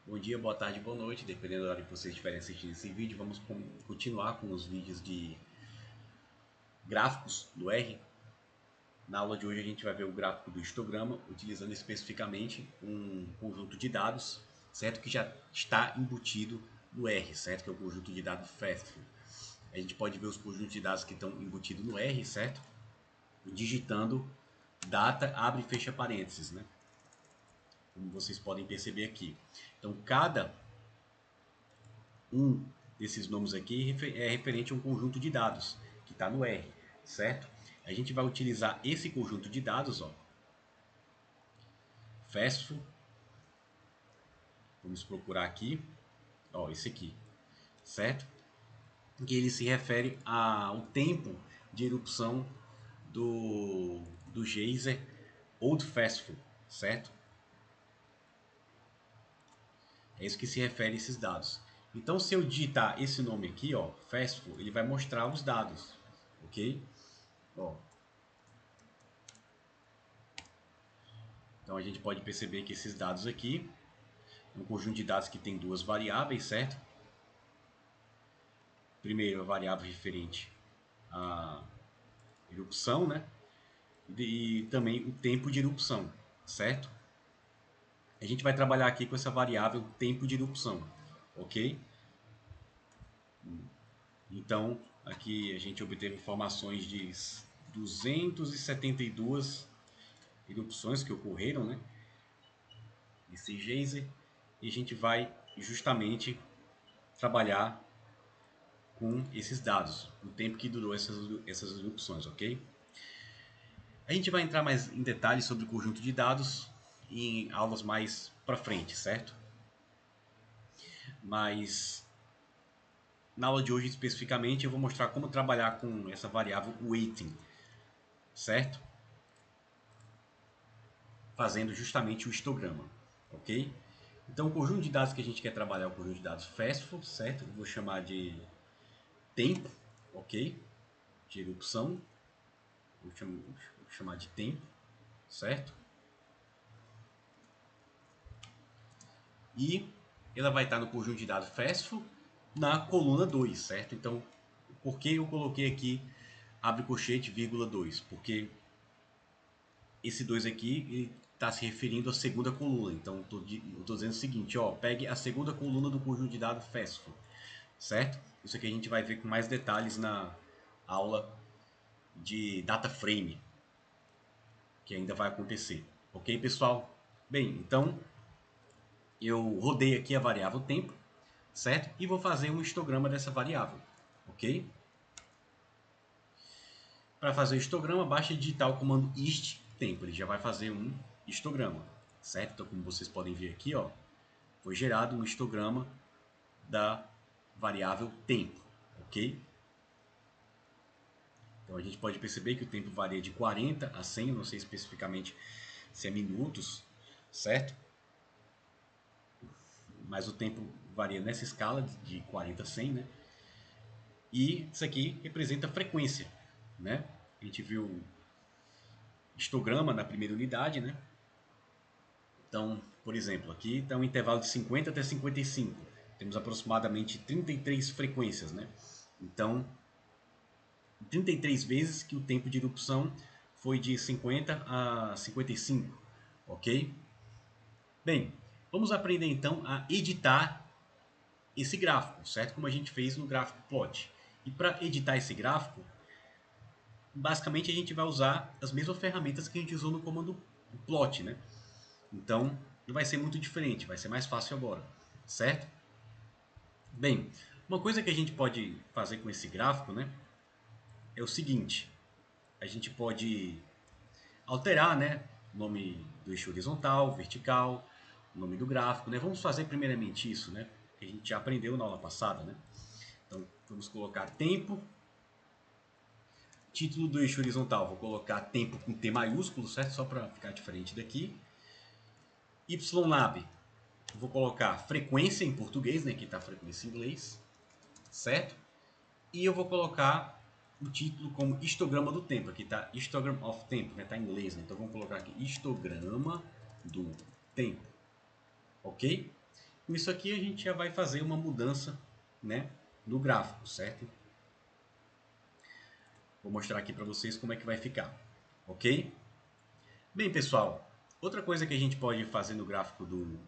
Bom dia, boa tarde, boa noite, dependendo da hora que vocês estiverem assistindo esse vídeo. Vamos continuar com os vídeos de gráficos do R. Na aula de hoje a gente vai ver o gráfico do histograma, utilizando especificamente um conjunto de dados, certo? Que já está embutido no R, certo? Que é o conjunto de dados FASTFul. A gente pode ver os conjuntos de dados que estão embutidos no R, certo? Digitando data, abre e fecha parênteses, né? Como vocês podem perceber aqui. Então, cada um desses nomes aqui é referente a um conjunto de dados que está no R, certo? A gente vai utilizar esse conjunto de dados, ó, FASTFul. Vamos procurar aqui, ó, esse aqui, certo? Que ele se refere ao tempo de erupção do geyser Old Fastful, certo? É isso que se refere a esses dados. Então, se eu digitar esse nome aqui, ó, Fastful, ele vai mostrar os dados, ok? Ó, então a gente pode perceber que esses dados aqui, um conjunto de dados que tem duas variáveis, certo? Primeiro, a variável referente à erupção, né? E também o tempo de erupção, certo? A gente vai trabalhar aqui com essa variável tempo de erupção, ok? Então, aqui a gente obteve informações de 272 erupções que ocorreram, né? Esse geyser, e a gente vai justamente trabalhar com esses dados, o tempo que durou essas erupções, ok? A gente vai entrar mais em detalhes sobre o conjunto de dados em aulas mais para frente, certo? Mas na aula de hoje especificamente eu vou mostrar como trabalhar com essa variável weighting, certo? Fazendo justamente o histograma, ok? Então o conjunto de dados que a gente quer trabalhar é o conjunto de dados FASTFul, certo? Eu vou chamar de tempo, ok? De erupção, vou chamar de tempo, certo? E ela vai estar no conjunto de dados FASTFul na coluna 2, certo? Então, por que eu coloquei aqui abre colchete, vírgula 2? Porque esse 2 aqui está se referindo à segunda coluna. Então, eu estou dizendo o seguinte, ó, pegue a segunda coluna do conjunto de dados FASTFul, certo? Isso aqui a gente vai ver com mais detalhes na aula de data frame, que ainda vai acontecer. Ok, pessoal? Bem, então eu rodei aqui a variável tempo, certo? E vou fazer um histograma dessa variável, ok? Para fazer o histograma, basta digitar o comando hist tempo, ele já vai fazer um histograma, certo? Então, como vocês podem ver aqui, ó, foi gerado um histograma da variável tempo, ok? Então a gente pode perceber que o tempo varia de 40 a 100, não sei especificamente se é minutos, certo? Mas o tempo varia nessa escala de 40 a 100, né? E isso aqui representa a frequência, né? A gente viu histograma na primeira unidade, né? Então, por exemplo, aqui está um intervalo de 50 até 55. Temos aproximadamente 33 frequências, né? Então, 33 vezes que o tempo de erupção foi de 50 a 55, ok? Bem, vamos aprender então a editar esse gráfico, certo? Como a gente fez no gráfico plot. E para editar esse gráfico, basicamente a gente vai usar as mesmas ferramentas que a gente usou no comando plot, né? Então, não vai ser muito diferente, vai ser mais fácil agora, certo? Bem, uma coisa que a gente pode fazer com esse gráfico, né, é o seguinte: a gente pode alterar, né, o nome do eixo horizontal, vertical, o nome do gráfico, né? Vamos fazer primeiramente isso, né? Que a gente já aprendeu na aula passada, né? Então, vamos colocar tempo. Título do eixo horizontal, vou colocar tempo com T maiúsculo, certo? Só para ficar diferente daqui. YLAB, vou colocar frequência em português, né? Aqui está frequência em inglês, certo? E eu vou colocar o título como histograma do tempo. Aqui está histogram of tempo, né? Está em inglês, né? Então vamos colocar aqui histograma do tempo, ok? Com isso aqui a gente já vai fazer uma mudança, né, no gráfico, certo? Vou mostrar aqui para vocês como é que vai ficar, ok? Bem, pessoal, outra coisa que a gente pode fazer no gráfico do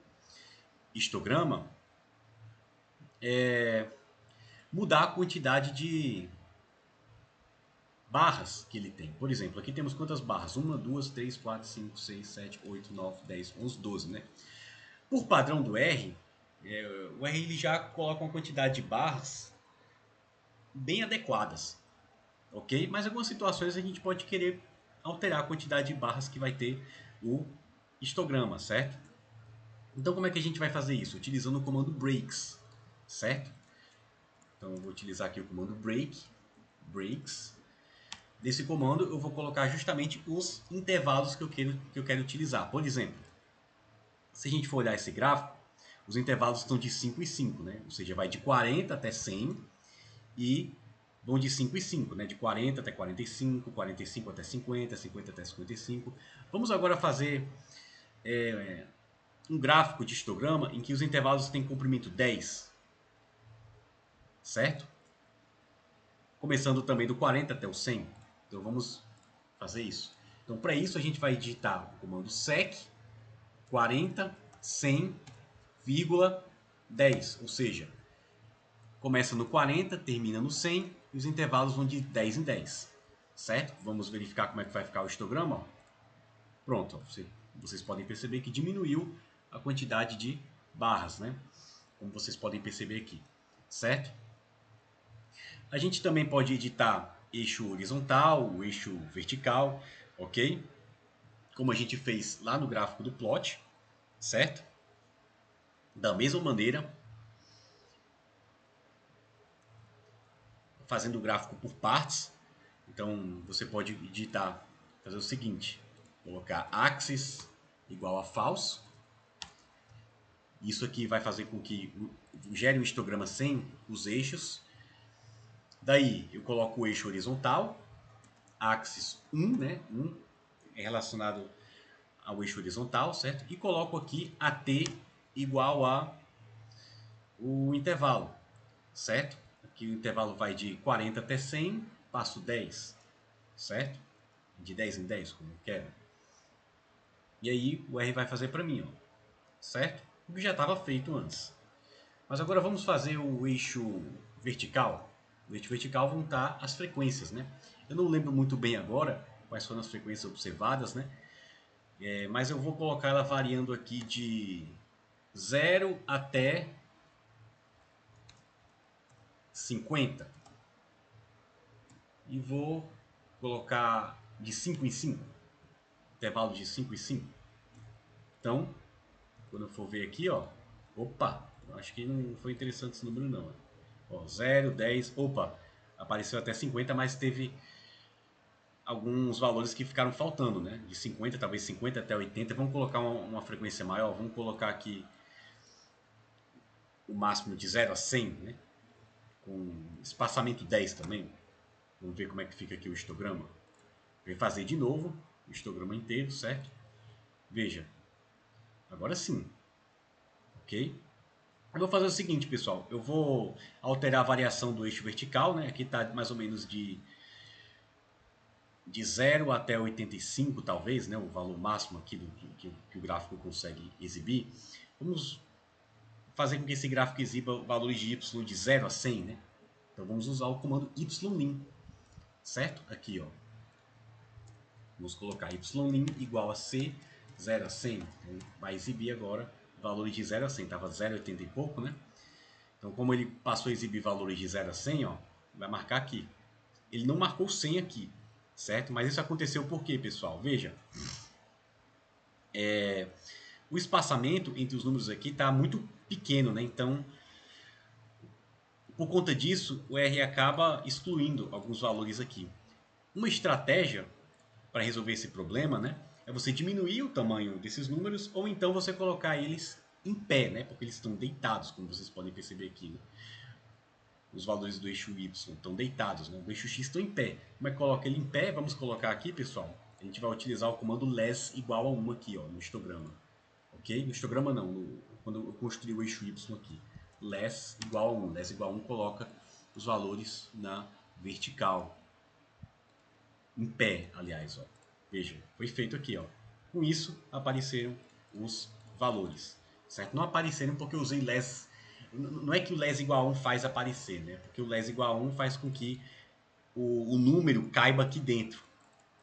histograma é mudar a quantidade de barras que ele tem. Por exemplo, aqui temos quantas barras? 1, 2, 3, 4, 5, 6, 7, 8, 9, 10, 11, 12, né? Por padrão do R, o R ele já coloca uma quantidade de barras bem adequadas, ok? Mas em algumas situações a gente pode querer alterar a quantidade de barras que vai ter o histograma, certo? Então como é que a gente vai fazer isso? Utilizando o comando breaks, certo? Então eu vou utilizar aqui o comando breaks. Desse comando eu vou colocar justamente os intervalos que eu quero utilizar. Por exemplo, se a gente for olhar esse gráfico, os intervalos estão de 5 e 5, né? Ou seja, vai de 40 até 100 e vão de 5 e 5, né? De 40 até 45, 45 até 50, 50 até 55. Vamos agora fazer um gráfico de histograma em que os intervalos têm comprimento 10, certo? Começando também do 40 até o 100. Então vamos fazer isso. Então para isso a gente vai digitar o comando sec 40, 100,10, ou seja, começa no 40, termina no 100 e os intervalos vão de 10 em 10, certo? Vamos verificar como é que vai ficar o histograma. Ó. Pronto, ó, vocês podem perceber que diminuiu a quantidade de barras, né? Como vocês podem perceber aqui, certo? A gente também pode editar eixo horizontal, o eixo vertical, ok? Como a gente fez lá no gráfico do plot, certo? Da mesma maneira, fazendo o gráfico por partes. Então você pode editar, fazer o seguinte: colocar axis igual a falso. Isso aqui vai fazer com que gere um histograma sem os eixos. Daí eu coloco o eixo horizontal, axis 1, né? 1 é relacionado ao eixo horizontal, certo? E coloco aqui AT igual a o intervalo, certo? Aqui o intervalo vai de 40 até 100, passo 10, certo? De 10 em 10, como eu quero. E aí o R vai fazer para mim, ó, certo? O que já estava feito antes. Mas agora vamos fazer o eixo vertical. No eixo vertical vão estar as frequências, né? Eu não lembro muito bem agora quais foram as frequências observadas, né? Mas eu vou colocar ela variando aqui de 0 até 50. E vou colocar de 5 em 5, intervalo de 5 em 5. Então, quando eu for ver aqui, ó, opa, acho que não foi interessante esse número não. Ó, 0, 10, opa, apareceu até 50, mas teve alguns valores que ficaram faltando, né? De 50, talvez 50 até 80. Vamos colocar uma frequência maior, vamos colocar aqui o máximo de 0 a 100, né? Com espaçamento 10 também. Vamos ver como é que fica aqui o histograma. Vou fazer de novo o histograma inteiro, certo? Veja, agora sim, ok? Eu vou fazer o seguinte, pessoal. Eu vou alterar a variação do eixo vertical, né? Aqui está mais ou menos de 0 até 85, talvez, né? O valor máximo aqui que o gráfico consegue exibir. Vamos fazer com que esse gráfico exiba valores de y de 0 a 100, né? Então vamos usar o comando ylim, certo? Aqui, ó. Vamos colocar ylim igual a c 0 a 100. Então, vai exibir agora valores de 0 a 100. Estava 0,80 e pouco, né? Então, como ele passou a exibir valores de 0 a 100, ó, vai marcar aqui. Ele não marcou 100 aqui, certo? Mas isso aconteceu por quê, pessoal? Veja, o espaçamento entre os números aqui está muito pequeno, né? Então, por conta disso, o R acaba excluindo alguns valores aqui. Uma estratégia para resolver esse problema, né, é você diminuir o tamanho desses números ou então você colocar eles em pé, né, porque eles estão deitados, como vocês podem perceber aqui. Né? Os valores do eixo Y estão deitados, né? O eixo X está em pé. Como é que coloca ele em pé? Vamos colocar aqui, pessoal. A gente vai utilizar o comando less igual a 1 aqui, ó, no histograma. Ok? No histograma não, com construir o eixo Y aqui. Less igual a 1. Less igual a 1 coloca os valores na vertical. Em pé, aliás. Ó. Veja, foi feito aqui. Ó. Com isso, apareceram os valores. Certo? Não apareceram porque eu usei less. Não é que o less igual a 1 faz aparecer, né? Porque o less igual a 1 faz com que o número caiba aqui dentro.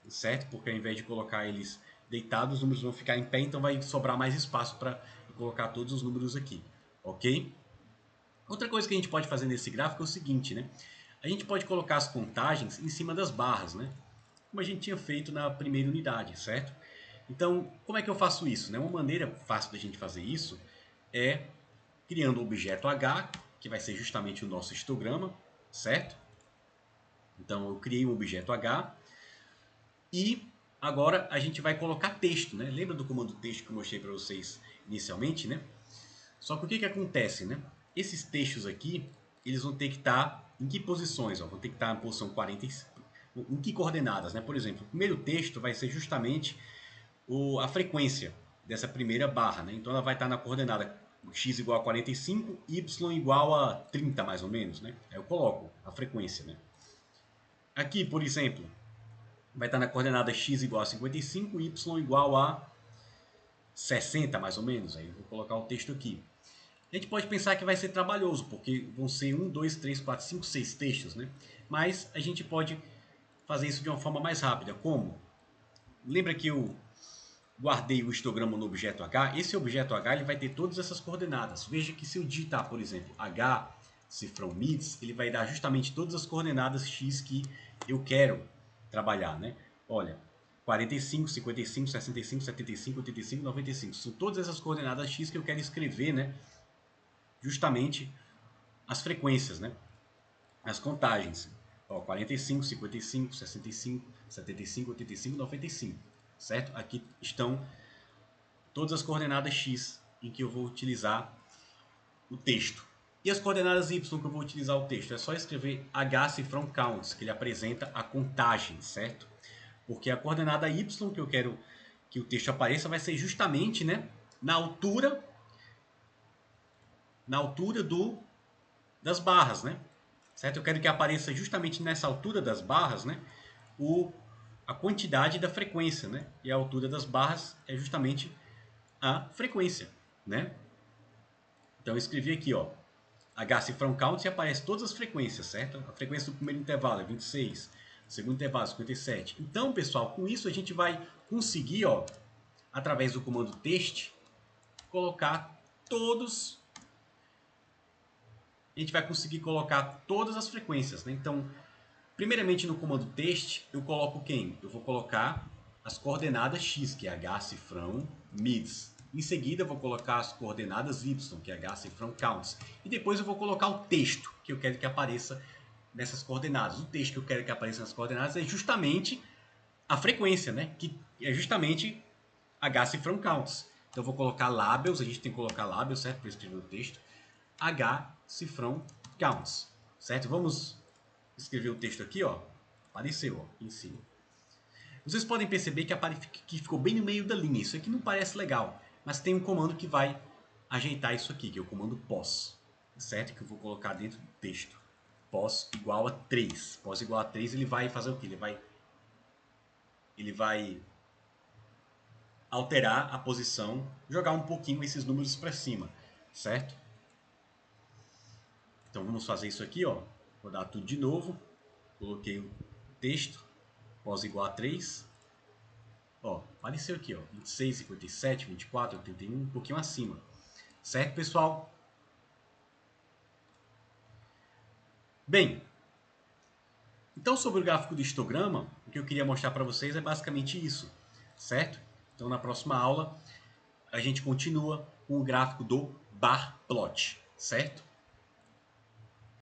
Certo? Porque ao invés de colocar eles deitados, os números vão ficar em pé, então vai sobrar mais espaço para colocar todos os números aqui. Ok? Outra coisa que a gente pode fazer nesse gráfico é o seguinte, né? A gente pode colocar as contagens em cima das barras, né? Como a gente tinha feito na primeira unidade, certo? Então, como é que eu faço isso? Né? Uma maneira fácil da gente fazer isso é criando o objeto H, que vai ser justamente o nosso histograma, certo? Então, eu criei um objeto H e agora a gente vai colocar texto, né? Lembra do comando texto que eu mostrei para vocês inicialmente, né? Só que o que acontece, né? Esses textos aqui, eles vão ter que estar em que posições? Ó? Vão ter que estar na posição 45. Em que coordenadas, né? Por exemplo, o primeiro texto vai ser justamente a frequência dessa primeira barra, né? Então ela vai estar na coordenada x igual a 45, y igual a 30 mais ou menos, né? Aí eu coloco a frequência, né? Aqui, por exemplo, vai estar na coordenada x igual a 55, y igual a 60 mais ou menos. Aí eu vou colocar o texto aqui. A gente pode pensar que vai ser trabalhoso, porque vão ser 1, 2, 3, 4, 5, 6 textos, né? Mas a gente pode fazer isso de uma forma mais rápida. Como? Lembra que eu guardei o histograma no objeto H? Esse objeto H ele vai ter todas essas coordenadas. Veja que se eu digitar, por exemplo, H cifrão mids, ele vai dar justamente todas as coordenadas x que eu quero trabalhar, né? Olha, 45, 55, 65, 75, 85, 95. São todas essas coordenadas x que eu quero escrever, né? Justamente as frequências, né? As contagens. Ó, 45, 55, 65, 75, 85, 95. Certo? Aqui estão todas as coordenadas x em que eu vou utilizar o texto. E as coordenadas y que eu vou utilizar o texto? É só escrever h cifrão counts, que ele apresenta a contagem, certo? Porque a coordenada y que eu quero que o texto apareça vai ser justamente, né, na altura das barras, né? Certo? Eu quero que apareça justamente nessa altura das barras, né, a quantidade da frequência, né? E a altura das barras é justamente a frequência, né? Então eu escrevi aqui, ó, H cifrão count e aparece todas as frequências, certo? A frequência do primeiro intervalo é 26, o segundo intervalo é 57. Então, pessoal, com isso a gente vai conseguir, ó, através do comando test, colocar todos. A gente vai conseguir colocar todas as frequências, né? Então, primeiramente no comando test, eu coloco quem? Eu vou colocar as coordenadas x, que é H cifrão mids. Em seguida, eu vou colocar as coordenadas y, que é H cifrão counts. E depois eu vou colocar o texto que eu quero que apareça nessas coordenadas. O texto que eu quero que apareça nessas coordenadas é justamente a frequência, né? Que é justamente H cifrão counts. Então eu vou colocar labels, a gente tem que colocar labels, certo? Para escrever o texto. H cifrão counts, certo? Vamos escrever o texto aqui, ó. Apareceu, ó, em cima. Vocês podem perceber que ficou bem no meio da linha. Isso aqui não parece legal, mas tem um comando que vai ajeitar isso aqui, que é o comando pos, certo? Que eu vou colocar dentro do texto. Pos igual a 3. Pos igual a 3, ele vai fazer o quê? Ele vai alterar a posição, jogar um pouquinho esses números para cima, certo? Então vamos fazer isso aqui, ó. Vou dar tudo de novo. Coloquei o texto, pos igual a 3. Ó, apareceu aqui, ó, 26, 57, 24, 81, um pouquinho acima. Certo, pessoal? Bem, então sobre o gráfico do histograma, o que eu queria mostrar para vocês é basicamente isso, certo? Então na próxima aula a gente continua com o gráfico do bar plot, certo?